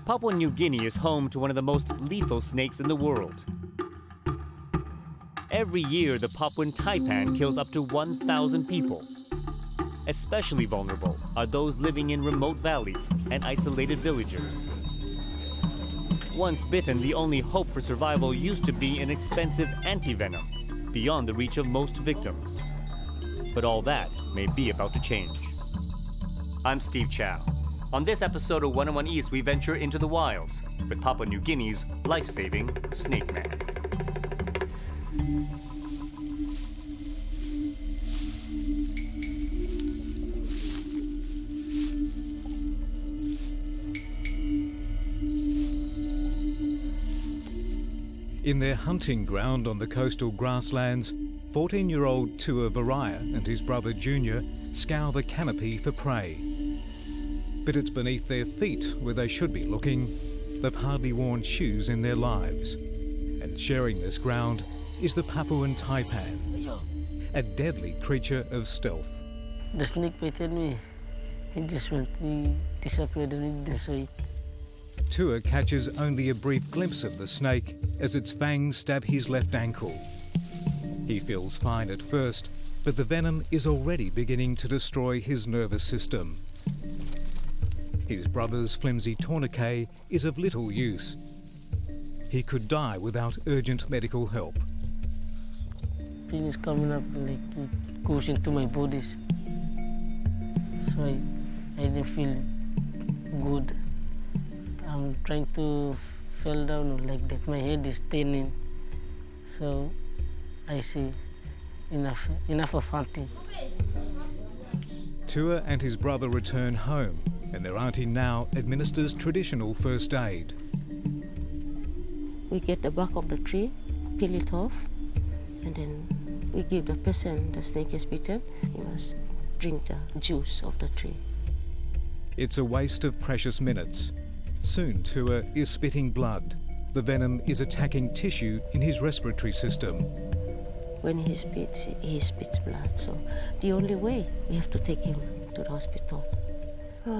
Papua New Guinea is home to one of the most lethal snakes in the world. Every year, the Papuan Taipan kills up to 1,000 people. Especially vulnerable are those living in remote valleys and isolated villages. Once bitten, the only hope for survival used to be an expensive anti-venom, beyond the reach of most victims. But all that may be about to change. I'm Steve Chow. On this episode of 101 East, we venture into the wilds with Papua New Guinea's life-saving Snake Man. In their hunting ground on the coastal grasslands, 14-year-old Tua Varaya and his brother Junior scour the canopy for prey. But it's beneath their feet where they should be looking. They've hardly worn shoes in their lives. And sharing this ground is the Papuan Taipan, a deadly creature of stealth. The snake bitten me. He just went, he disappeared and he disappeared. Tua catches only a brief glimpse of the snake as its fangs stab his left ankle. He feels fine at first, but the venom is already beginning to destroy his nervous system. His brother's flimsy tourniquet is of little use. He could die without urgent medical help. Pain is coming up, like it goes into my body. So I didn't feel good. I'm trying to fall down like that. My head is thinning. So I say, enough of hunting. Tua and his brother return home, and their auntie now administers traditional first aid. We get the bark of the tree, peel it off, and then we give the person the snake is bitten. He must drink the juice of the tree. It's a waste of precious minutes. Soon Tua is spitting blood. The venom is attacking tissue in his respiratory system. When he spits blood, so the only way, we have to take him to the hospital.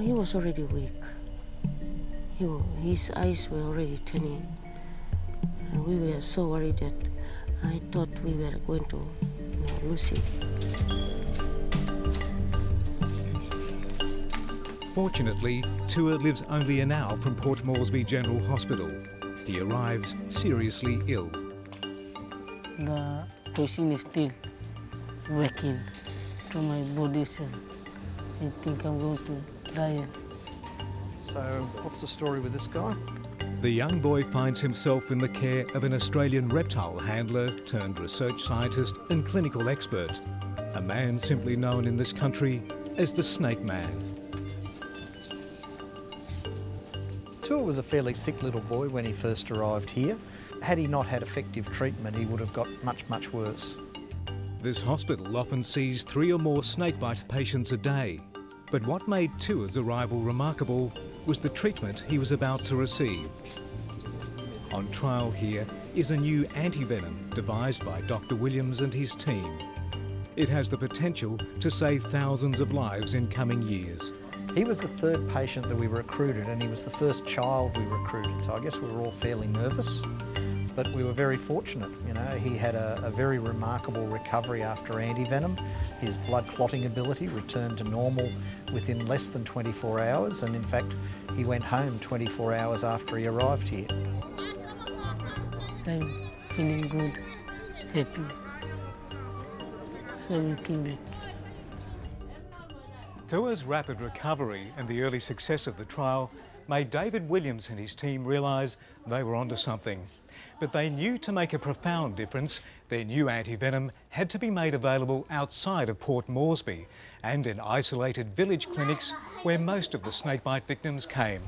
He was already weak. His eyes were already turning. And we were so worried that I thought we were going to lose him. Fortunately, Tua lives only an hour from Port Moresby General Hospital. He arrives seriously ill. The poison is still working to my body, so I think I'm going to die. So, what's the story with this guy? The young boy finds himself in the care of an Australian reptile handler turned research scientist and clinical expert, a man simply known in this country as the Snake Man. Tua was a fairly sick little boy when he first arrived here. Had he not had effective treatment, he would have got much worse. This hospital often sees 3 or more snakebite patients a day. But what made Tua's arrival remarkable was the treatment he was about to receive. On trial here is a new anti-venom devised by Dr. Williams and his team. It has the potential to save thousands of lives in coming years. He was the 3rd patient that we recruited, and he was the first child we recruited, so I guess we were all fairly nervous. But we were very fortunate, he had a very remarkable recovery after anti-venom. His blood clotting ability returned to normal within less than 24 hours, and in fact, he went home 24 hours after he arrived here. I'm feeling good, happy. So we came back. Tua's rapid recovery and the early success of the trial made David Williams and his team realise they were onto something. But they knew to make a profound difference, their new anti-venom had to be made available outside of Port Moresby and in isolated village clinics where most of the snakebite victims came.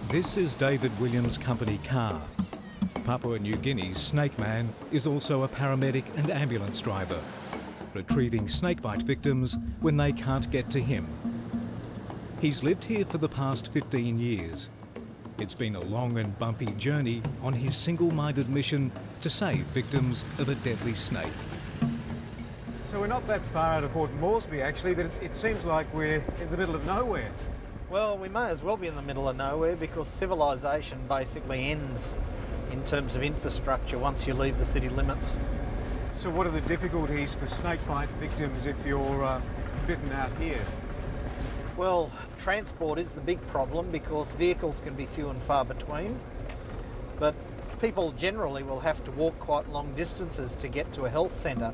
This is David Williams' company car. Papua New Guinea's Snake Man is also a paramedic and ambulance driver, retrieving snakebite victims when they can't get to him. He's lived here for the past 15 years. It's been a long and bumpy journey on his single-minded mission to save victims of a deadly snake. So we're not that far out of Port Moresby, actually, but it seems like we're in the middle of nowhere. Well, we may as well be in the middle of nowhere because civilization basically ends in terms of infrastructure once you leave the city limits. So what are the difficulties for snakebite victims if you're bitten out here? Well, transport is the big problem because vehicles can be few and far between, but people generally will have to walk quite long distances to get to a health centre,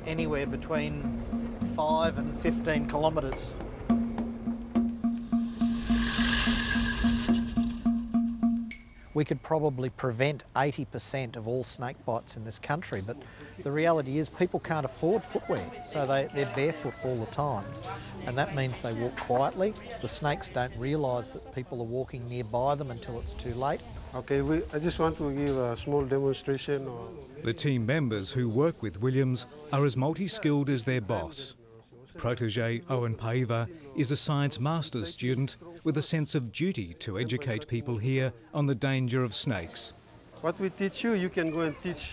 anywhere between 5 and 15 kilometres. We could probably prevent 80% of all snake bites in this country, but the reality is people can't afford footwear, so they're barefoot all the time, and that means they walk quietly. The snakes don't realise that people are walking nearby them until it's too late. Okay, I just want to give a small demonstration. The team members who work with Williams are as multi-skilled as their boss. Protégé Owen Paiva is a science master's student with a sense of duty to educate people here on the danger of snakes. What we teach you, you can go and teach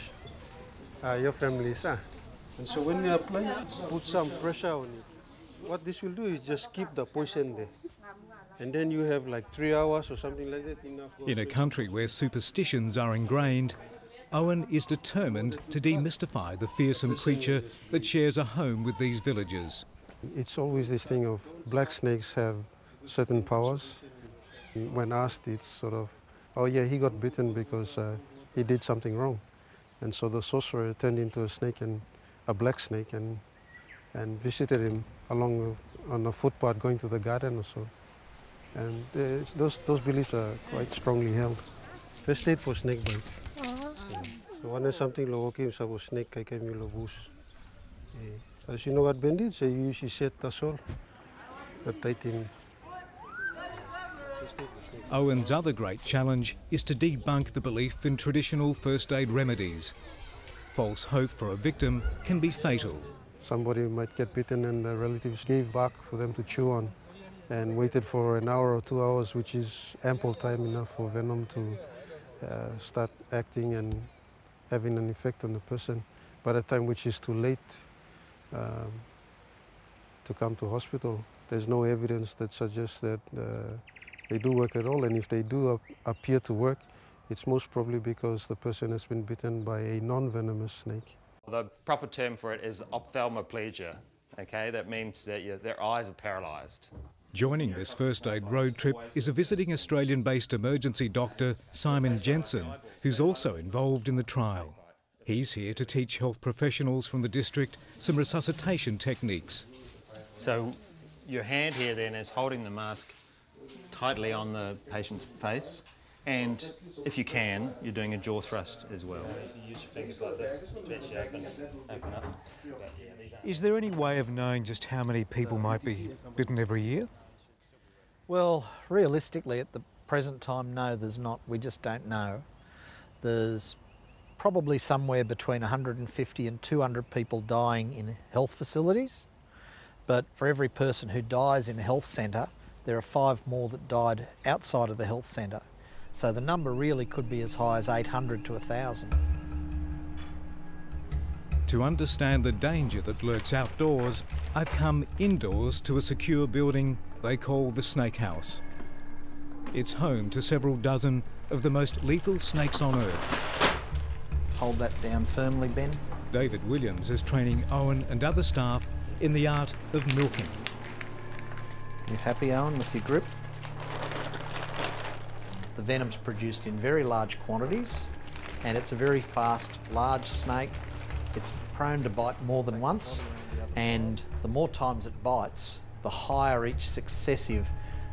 your families. And so when you apply, put some pressure on it. What this will do is just keep the poison there. And then you have like 3 hours or something like that. Enough. In a country where superstitions are ingrained, Owen is determined to demystify the fearsome creature that shares a home with these villagers. It's always this thing of black snakes have certain powers. When asked, it's sort of, oh yeah, he got bitten because he did something wrong. And so the sorcerer turned into a snake, and a black snake, and visited him along on a footpath going to the garden or so. And those beliefs are quite strongly held. First aid for snakebite. So when something lo okay sa snake kay kami lo bus. So you know what bandit say you usually set tasol. But tighten. Owen's other great challenge is to debunk the belief in traditional first aid remedies. False hope for a victim can be fatal. Somebody might get bitten and the relatives gave bark for them to chew on and waited for an hour or 2 hours, which is ample time enough for venom to start acting and having an effect on the person. By the time which is too late to come to hospital, there's no evidence that suggests that they do work at all, and if they do appear to work, it's most probably because the person has been bitten by a non-venomous snake. The proper term for it is ophthalmoplegia. Okay, that means that their eyes are paralysed. Joining this first aid road trip is a visiting Australian-based emergency doctor, Simon Jensen, who's also involved in the trial. He's here to teach health professionals from the district some resuscitation techniques. So your hand here then is holding the mask tightly on the patient's face, and if you can, you're doing a jaw thrust as well. You use your fingers like this to actually open up. Is there any way of knowing just how many people might be bitten every year? Well, realistically at the present time, no, there's not. We just don't know. There's probably somewhere between 150 and 200 people dying in health facilities, but for every person who dies in a health centre, there are 5 more that died outside of the health centre. So the number really could be as high as 800 to 1,000. To understand the danger that lurks outdoors, I've come indoors to a secure building they call the Snake House. It's home to several dozen of the most lethal snakes on Earth. Hold that down firmly, Ben. David Williams is training Owen and other staff in the art of milking. You happy, Owen, with your grip? The venom's produced in very large quantities, and it's a very fast, large snake. It's prone to bite more than once, and the more times it bites, the higher each successive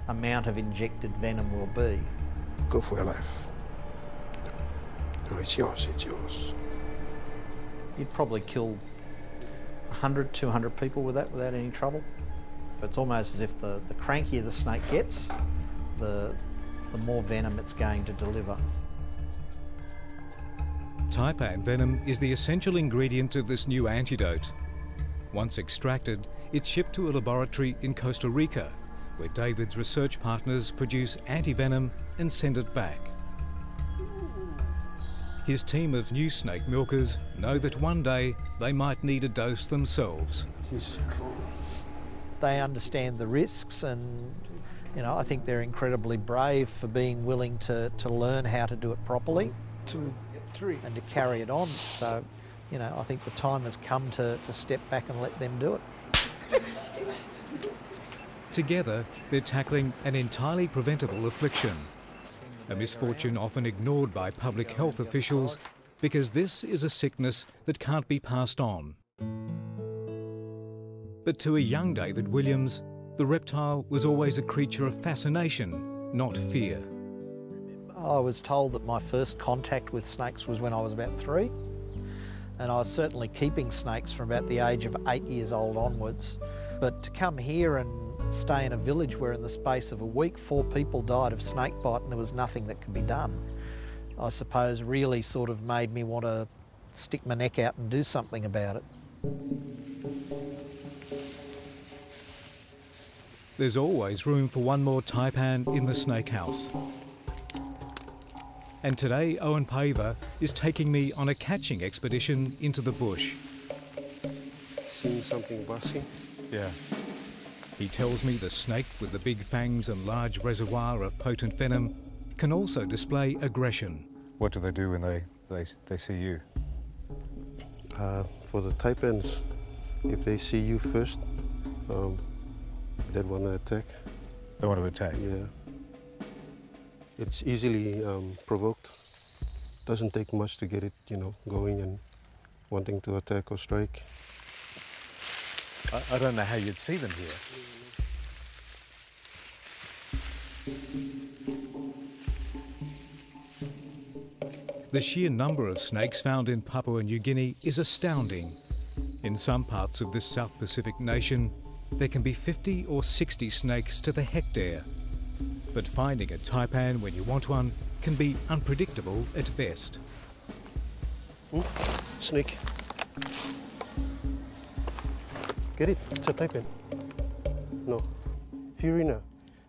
amount of injected venom will be. Go for your life. No, it's yours, it's yours. You'd probably kill 100, 200 people with that without any trouble. It's almost as if the crankier the snake gets, the more venom it's going to deliver. Taipan venom is the essential ingredient of this new antidote. Once extracted, it's shipped to a laboratory in Costa Rica, where David's research partners produce anti-venom and send it back. His team of new snake milkers know that one day they might need a dose themselves. They understand the risks, and I think they're incredibly brave for being willing to learn how to do it properly. 2, 3. And to carry it on. So, I think the time has come to step back and let them do it. Together, they're tackling an entirely preventable affliction, a misfortune often ignored by public health officials because this is a sickness that can't be passed on. But to a young David Williams, the reptile was always a creature of fascination, not fear. I was told that my first contact with snakes was when I was about 3, and I was certainly keeping snakes from about the age of 8 years old onwards. But to come here and stay in a village where in the space of a week 4 people died of snakebite and there was nothing that could be done, I suppose really sort of made me want to stick my neck out and do something about it. There's always room for one more taipan in the snake house. And today Owen Paver is taking me on a catching expedition into the bush. Seeing something buzzing? Yeah. He tells me the snake with the big fangs and large reservoir of potent venom can also display aggression. What do they do when they see you? For the taipans, if they see you first, they want to attack. They want to attack? Yeah. It's easily provoked. Doesn't take much to get it, going and wanting to attack or strike. I don't know how you'd see them here. The sheer number of snakes found in Papua New Guinea is astounding. In some parts of this South Pacific nation, there can be 50 or 60 snakes to the hectare. But finding a taipan when you want one can be unpredictable at best. Snake. Get it? It's a taipan. No. Furina.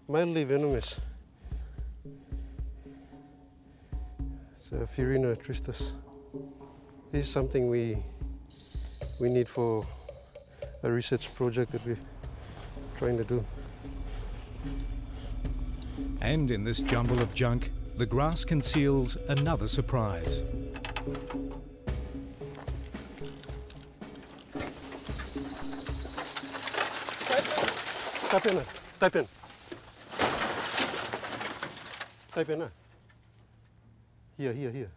Mildly venomous. It's a Furina tristis. This is something we need for a research project that we're trying to do. And in this jumble of junk, the grass conceals another surprise. Taipan. Taipan. Taipan. Here.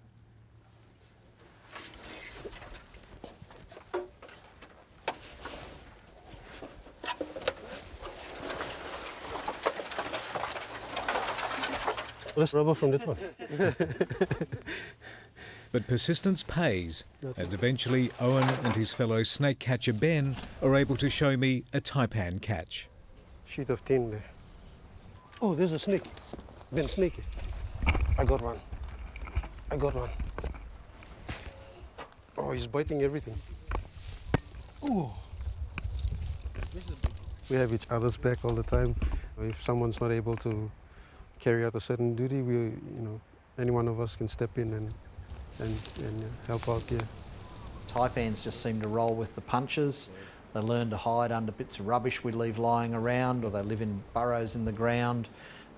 Let's rubber from this one. But persistence pays, and eventually Owen and his fellow snake catcher Ben are able to show me a taipan catch. Sheet of tin there. Oh, there's a snake. Ben, snake. I got one. Oh, he's biting everything. Oh. We have each other's back all the time. If someone's not able to carry out a certain duty, any one of us can step in and help out here. Taipans just seem to roll with the punches. They learn to hide under bits of rubbish we leave lying around, or they live in burrows in the ground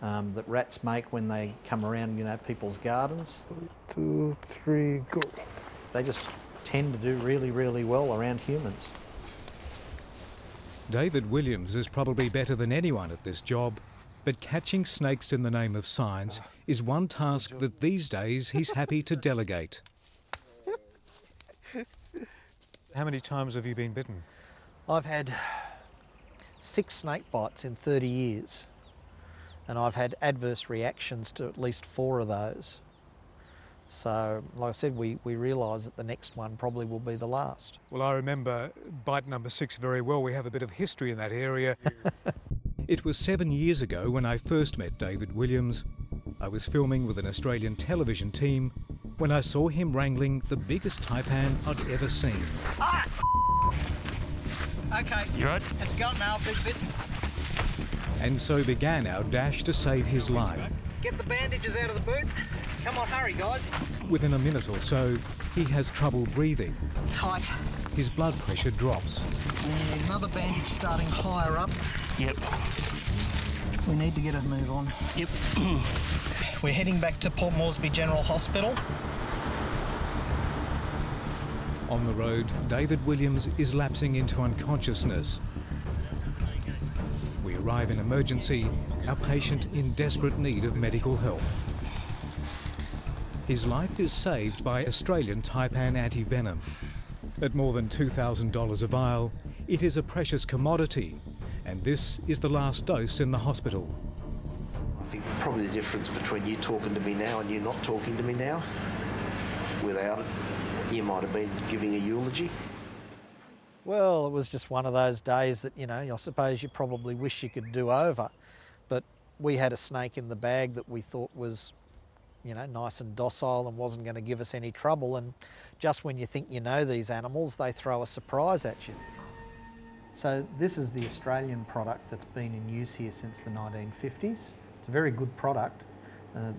that rats make when they come around, people's gardens. 1, 2, 3, go. They just tend to do really, really well around humans. David Williams is probably better than anyone at this job, but catching snakes in the name of science is one task that these days he's happy to delegate. How many times have you been bitten? I've had 6 snake bites in 30 years, and I've had adverse reactions to at least 4 of those. So, like I said, we realise that the next one probably will be the last. Well, I remember bite number 6 very well. We have a bit of history in that area. It was 7 years ago when I first met David Williams. I was filming with an Australian television team when I saw him wrangling the biggest taipan I'd ever seen. Okay. You right? It's got now, big bit. And so began our dash to save his life. Get the bandages out of the boot. Come on, hurry, guys. Within a minute or so, he has trouble breathing. Tight. His blood pressure drops. We need another bandage starting higher up. Yep. We need to get a move on. Yep. We're heading back to Port Moresby General Hospital. On the road, David Williams is lapsing into unconsciousness. We arrive in emergency, our patient in desperate need of medical help. His life is saved by Australian Taipan anti-venom. At more than $2,000 a vial, it is a precious commodity, and this is the last dose in the hospital. I think probably the difference between you talking to me now and you not talking to me now, without it, you might have been giving a eulogy. Well, it was just one of those days that, you know, I suppose you probably wish you could do over. But we had a snake in the bag that we thought was, you know, nice and docile and wasn't going to give us any trouble. And just when you think you know these animals, they throw a surprise at you. So this is the Australian product that's been in use here since the 1950s. It's a very good product.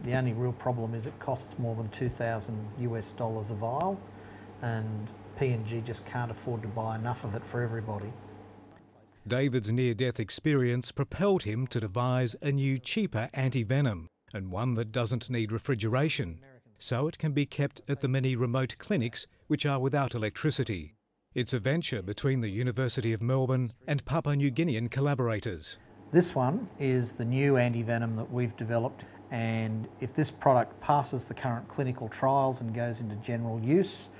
The only real problem is it costs more than $2,000 a vial, and P&G just can't afford to buy enough of it for everybody. David's near-death experience propelled him to devise a new, cheaper anti-venom, and one that doesn't need refrigeration, so it can be kept at the many remote clinics which are without electricity. It's a venture between the University of Melbourne and Papua New Guinean collaborators. This one is the new anti-venom that we've developed, and if this product passes the current clinical trials and goes into general use,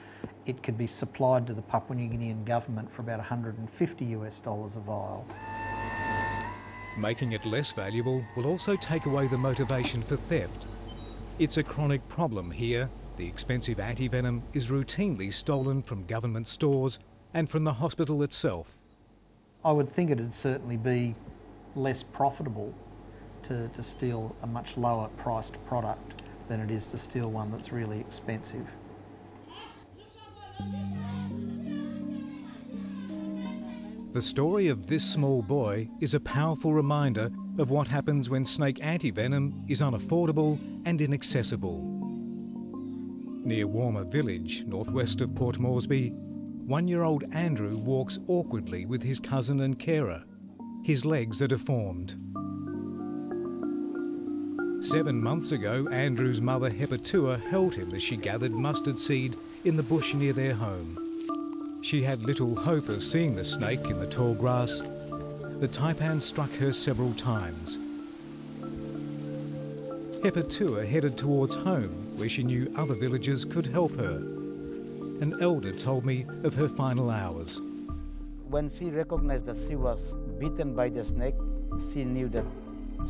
it could be supplied to the Papua New Guinean government for about $150 a vial. Making it less valuable will also take away the motivation for theft. It's a chronic problem here. The expensive anti-venom is routinely stolen from government stores and from the hospital itself. I would think it'd certainly be less profitable to steal a much lower priced product than it is to steal one that's really expensive. The story of this small boy is a powerful reminder of what happens when snake anti-venom is unaffordable and inaccessible. Near Warmer Village, northwest of Port Moresby, one-year-old Andrew walks awkwardly with his cousin and carer. His legs are deformed. 7 months ago, Andrew's mother Herpetua held him as she gathered mustard seed in the bush near their home. She had little hope of seeing the snake in the tall grass. The taipan struck her several times. Herpetua headed towards home, where she knew other villagers could help her. An elder told me of her final hours. When she recognized that she was bitten by the snake, she knew that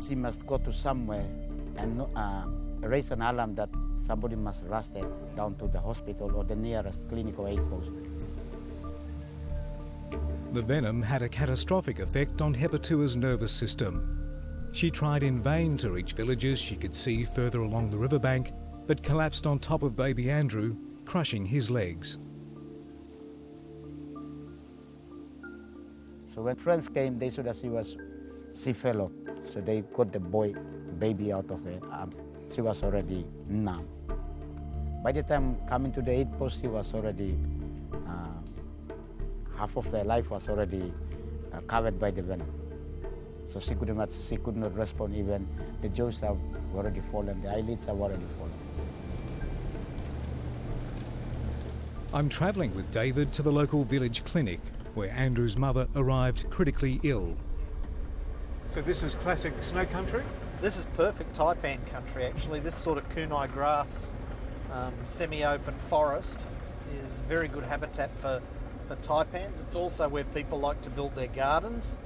she must go to somewhere and raise an alarm that somebody must rush them down to the hospital or the nearest clinic or aid post. The venom had a catastrophic effect on Herpetua's nervous system. She tried in vain to reach villages she could see further along the riverbank, but collapsed on top of baby Andrew, crushing his legs. So when friends came, they saw that she fell off. So they got the baby out of her arms. She was already numb. By the time coming to the aid post, she was already, half of her life was already covered by the venom. So she could not respond even. The jaws have already fallen, the eyelids have already fallen. I'm travelling with David to the local village clinic, where Andrew's mother arrived critically ill. So this is classic snake country? This is perfect taipan country, actually. This sort of kunai grass, semi-open forest is very good habitat for taipans. It's also where people like to build their gardens.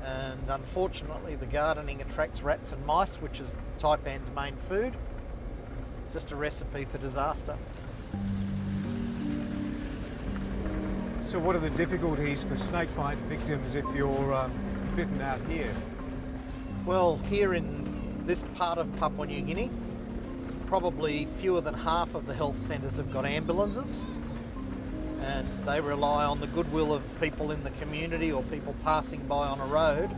And unfortunately, the gardening attracts rats and mice, which is taipan's main food. It's just a recipe for disaster. So what are the difficulties for snakebite victims if you're bitten out here? Well, here in this part of Papua New Guinea, probably fewer than half of the health centres have got ambulances, and they rely on the goodwill of people in the community or people passing by on a road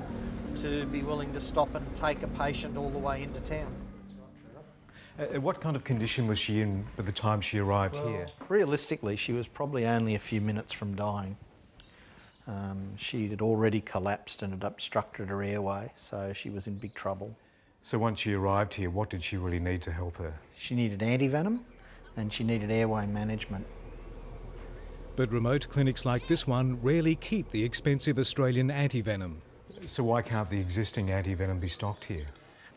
to be willing to stop and take a patient all the way into town. What kind of condition was she in by the time she arrived here? Realistically, she was probably only a few minutes from dying. She had already collapsed and had obstructed her airway, so she was in big trouble. So once she arrived here, what did she really need to help her? She needed anti-venom and she needed airway management. But remote clinics like this one rarely keep the expensive Australian anti-venom. So why can't the existing anti-venom be stocked here?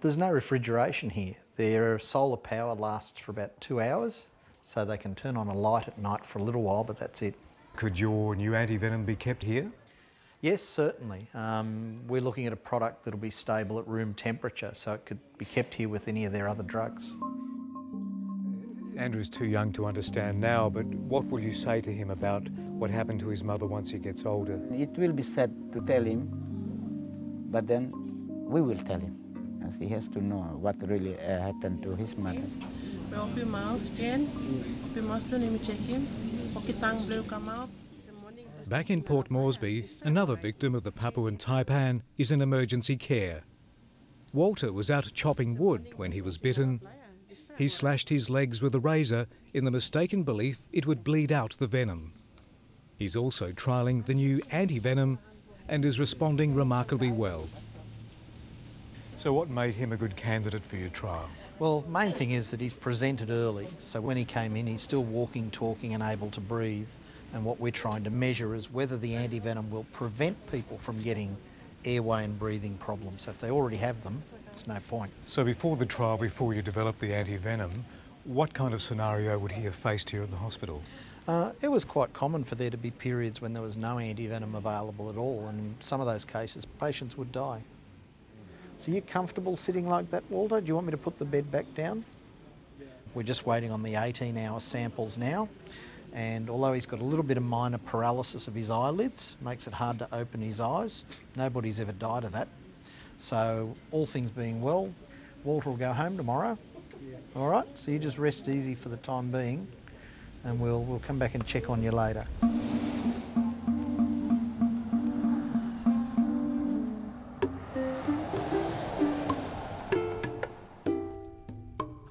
There's no refrigeration here. Their solar power lasts for about 2 hours, so they can turn on a light at night for a little while, but that's it. Could your new anti-venom be kept here? Yes, certainly. We're looking at a product that'll be stable at room temperature, so it could be kept here with any of their other drugs. Andrew's too young to understand now, but what will you say to him about what happened to his mother once he gets older? It will be sad to tell him, but then we will tell him, as he has to know what really happened to his mother. Back in Port Moresby, another victim of the Papuan Taipan is in emergency care. Walter was out chopping wood when he was bitten. He slashed his legs with a razor in the mistaken belief it would bleed out the venom. He's also trialling the new anti-venom and is responding remarkably well. So what made him a good candidate for your trial? Well, the main thing is that he's presented early, so when he came in he's still walking, talking and able to breathe, and what we're trying to measure is whether the anti-venom will prevent people from getting airway and breathing problems. So if they already have them, it's no point. So before the trial, before you developed the anti-venom, what kind of scenario would he have faced here at the hospital? It was quite common for there to be periods when there was no anti-venom available at all, and in some of those cases patients would die. So you're comfortable sitting like that, Walter? Do you want me to put the bed back down? We're just waiting on the 18-hour samples now, and although he's got a little bit of minor paralysis of his eyelids, makes it hard to open his eyes. Nobody's ever died of that. So all things being well, Walter will go home tomorrow. All right, so you just rest easy for the time being, and we'll come back and check on you later.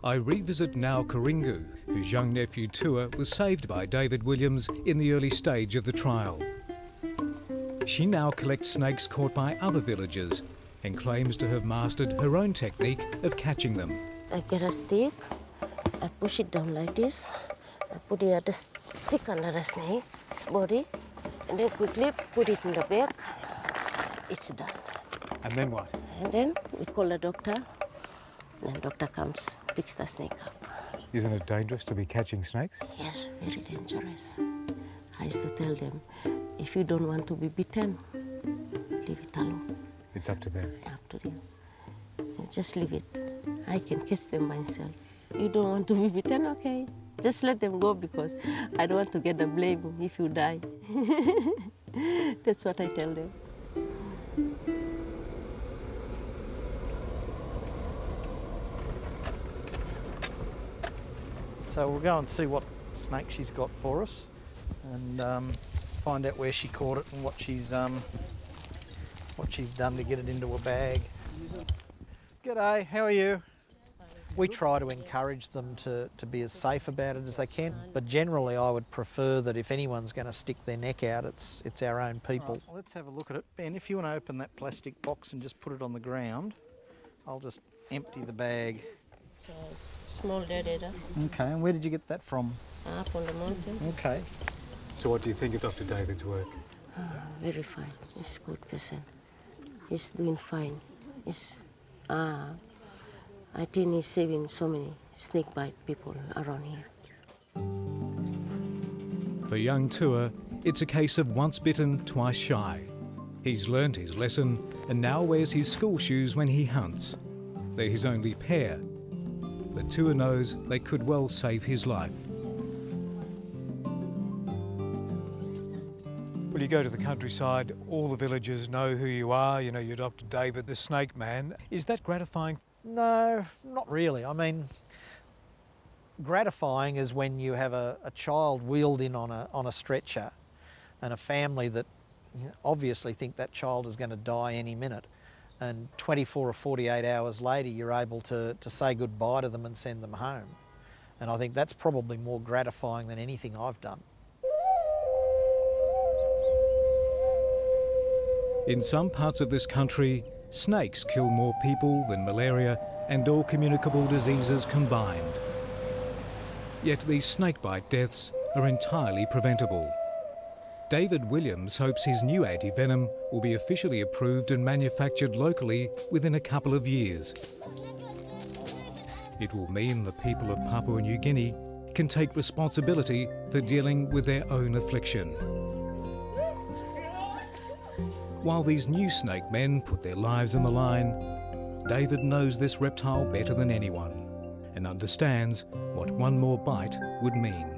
I revisit now Karingu, whose young nephew Tua was saved by David Williams in the early stage of the trial. She now collects snakes caught by other villagers and claims to have mastered her own technique of catching them. I get a stick, I push it down like this, I put the other stick under the snake's body, and then quickly put it in the bag. It's done. And then what? And then we call the doctor, and the doctor comes, picks the snake up. Isn't it dangerous to be catching snakes? Yes, very dangerous. I used to tell them, if you don't want to be bitten, leave it alone. It's up to them. Up to them. Just leave it. I can catch them myself. You don't want to be bitten, okay. Just let them go because I don't want to get the blame if you die. That's what I tell them. So we'll go and see what snake she's got for us and find out where she caught it and what she's done to get it into a bag. G'day, how are you? We try to encourage them to be as safe about it as they can, but generally I would prefer that if anyone's going to stick their neck out, it's our own people. Right, let's have a look at it. Ben, if you want to open that plastic box and just put it on the ground, I'll just empty the bag. It's a small dada. Okay, and where did you get that from? Up on the mountains. Okay. So what do you think of Dr. David's work? Very fine. He's a good person. He's doing fine. I think he's saving so many snakebite people around here. For young Tua, it's a case of once bitten, twice shy. He's learned his lesson and now wears his school shoes when he hunts. They're his only pair, but Tua knows they could well save his life. Well, you go to the countryside, all the villagers know who you are, you know you're Dr. David, the Snake Man. Is that gratifying? No, not really. I mean, gratifying is when you have a child wheeled in on a stretcher and a family that obviously think that child is going to die any minute. and 24 or 48 hours later you're able to say goodbye to them and send them home. And I think that's probably more gratifying than anything I've done. In some parts of this country, snakes kill more people than malaria and all communicable diseases combined. Yet these snakebite deaths are entirely preventable. David Williams hopes his new anti-venom will be officially approved and manufactured locally within a couple of years. It will mean the people of Papua New Guinea can take responsibility for dealing with their own affliction. While these new snake men put their lives on the line, David knows this reptile better than anyone and understands what one more bite would mean.